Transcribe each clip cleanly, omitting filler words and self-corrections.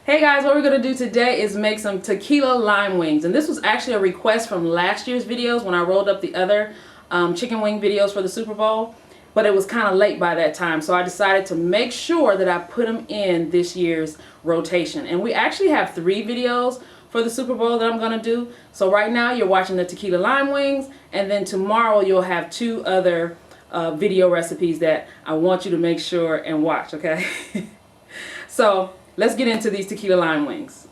Hey guys, what we're going to do today is make some tequila lime wings. And this was actually a request from last year's videos when I rolled up the other chicken wing videos for the Super Bowl. But it was kind of late by that time, so I decided to make sure that I put them in this year's rotation. And we actually have 3 videos for the Super Bowl that I'm going to do. So right now you're watching the tequila lime wings, and then tomorrow you'll have 2 other video recipes that I want you to make sure and watch, okay? So let's get into these tequila lime wings.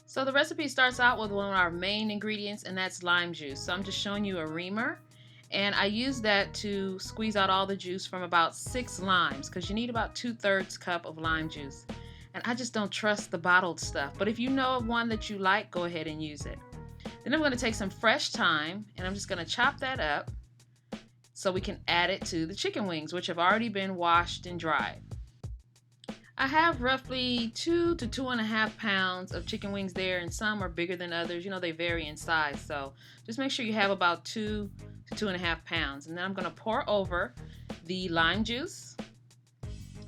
So the recipe starts out with one of our main ingredients, and that's lime juice. So I'm just showing you a reamer, and I use that to squeeze out all the juice from about 6 limes, because you need about 2/3 cup of lime juice. And I just don't trust the bottled stuff, but if you know of one that you like, go ahead and use it. Then I'm going to take some fresh thyme, and I'm just going to chop that up so we can add it to the chicken wings, which have already been washed and dried. I have roughly 2 to 2.5 pounds of chicken wings there, and some are bigger than others. You know, they vary in size, so just make sure you have about 2 to 2.5 pounds. And then I'm going to pour over the lime juice,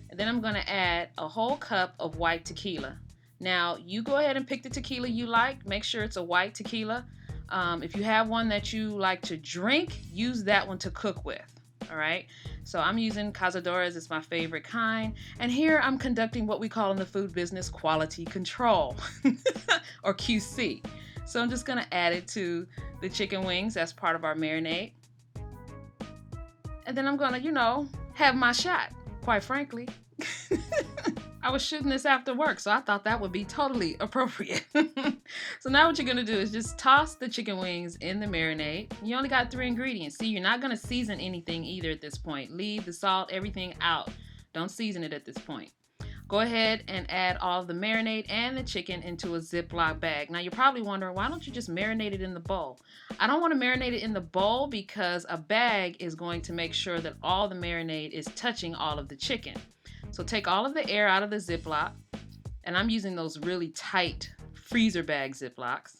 and then I'm going to add a whole cup of white tequila. Now, you go ahead and pick the tequila you like. Make sure it's a white tequila. If you have one that you like to drink, use that one to cook with. All right, so I'm using Cazadores, it's my favorite kind, and here I'm conducting what we call in the food business quality control, or QC. So I'm just gonna add it to the chicken wings as part of our marinade, and then I'm gonna, have my shot, quite frankly. I was shooting this after work, so I thought that would be totally appropriate. So now what you're going to do is just toss the chicken wings in the marinade. You only got 3 ingredients. See, you're not going to season anything either at this point. Leave the salt, everything out. Don't season it at this point. Go ahead and add all of the marinade and the chicken into a Ziploc bag. Now you're probably wondering, why don't you just marinate it in the bowl? I don't want to marinate it in the bowl because a bag is going to make sure that all the marinade is touching all of the chicken. So take all of the air out of the Ziploc, and I'm using those really tight freezer bag Ziplocs,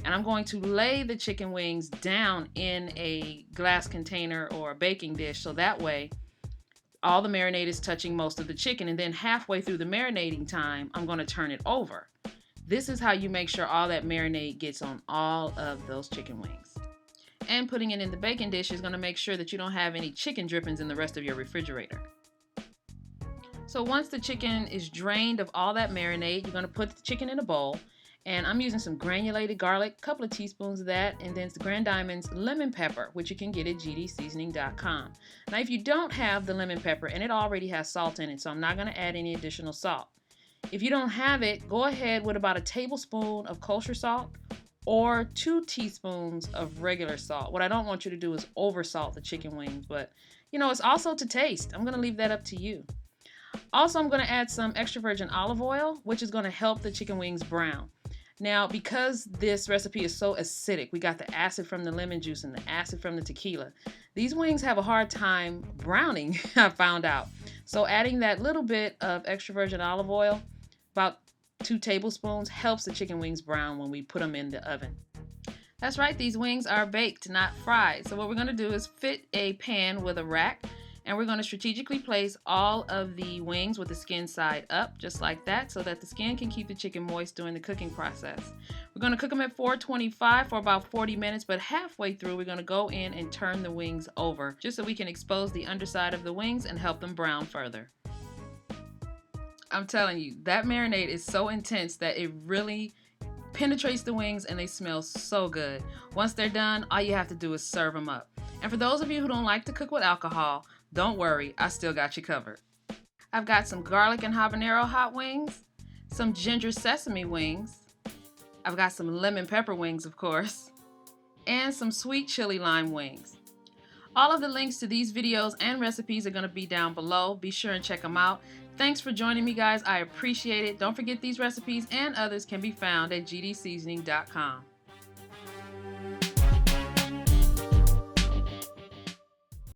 and I'm going to lay the chicken wings down in a glass container or a baking dish, so that way all the marinade is touching most of the chicken, and then halfway through the marinating time, I'm going to turn it over. This is how you make sure all that marinade gets on all of those chicken wings. And putting it in the baking dish is going to make sure that you don't have any chicken drippings in the rest of your refrigerator. So once the chicken is drained of all that marinade, you're going to put the chicken in a bowl, and I'm using some granulated garlic, a couple of teaspoons of that, and then Grand Diamond's lemon pepper, which you can get at gdseasoning.com. Now if you don't have the lemon pepper, and it already has salt in it, so I'm not going to add any additional salt. If you don't have it, go ahead with about a tablespoon of kosher salt or 2 teaspoons of regular salt. What I don't want you to do is oversalt the chicken wings, but it's also to taste. I'm going to leave that up to you. Also, I'm going to add some extra virgin olive oil, which is going to help the chicken wings brown. Now, because this recipe is so acidic, we got the acid from the lemon juice and the acid from the tequila. These wings have a hard time browning, I found out. So adding that little bit of extra virgin olive oil, about 2 tablespoons, helps the chicken wings brown when we put them in the oven. That's right, these wings are baked, not fried. So what we're going to do is fit a pan with a rack, and we're going to strategically place all of the wings with the skin side up, just like that, so that the skin can keep the chicken moist during the cooking process. We're going to cook them at 425 for about 40 minutes, but halfway through, we're going to go in and turn the wings over, just so we can expose the underside of the wings and help them brown further. I'm telling you, that marinade is so intense that it really penetrates the wings, and they smell so good. Once they're done, all you have to do is serve them up. And for those of you who don't like to cook with alcohol, don't worry, I still got you covered. I've got some garlic and habanero hot wings, some ginger sesame wings, I've got some lemon pepper wings, of course, and some sweet chili lime wings. All of the links to these videos and recipes are going to be down below. Be sure and check them out. Thanks for joining me, guys. I appreciate it. Don't forget, these recipes and others can be found at gdseasoning.com.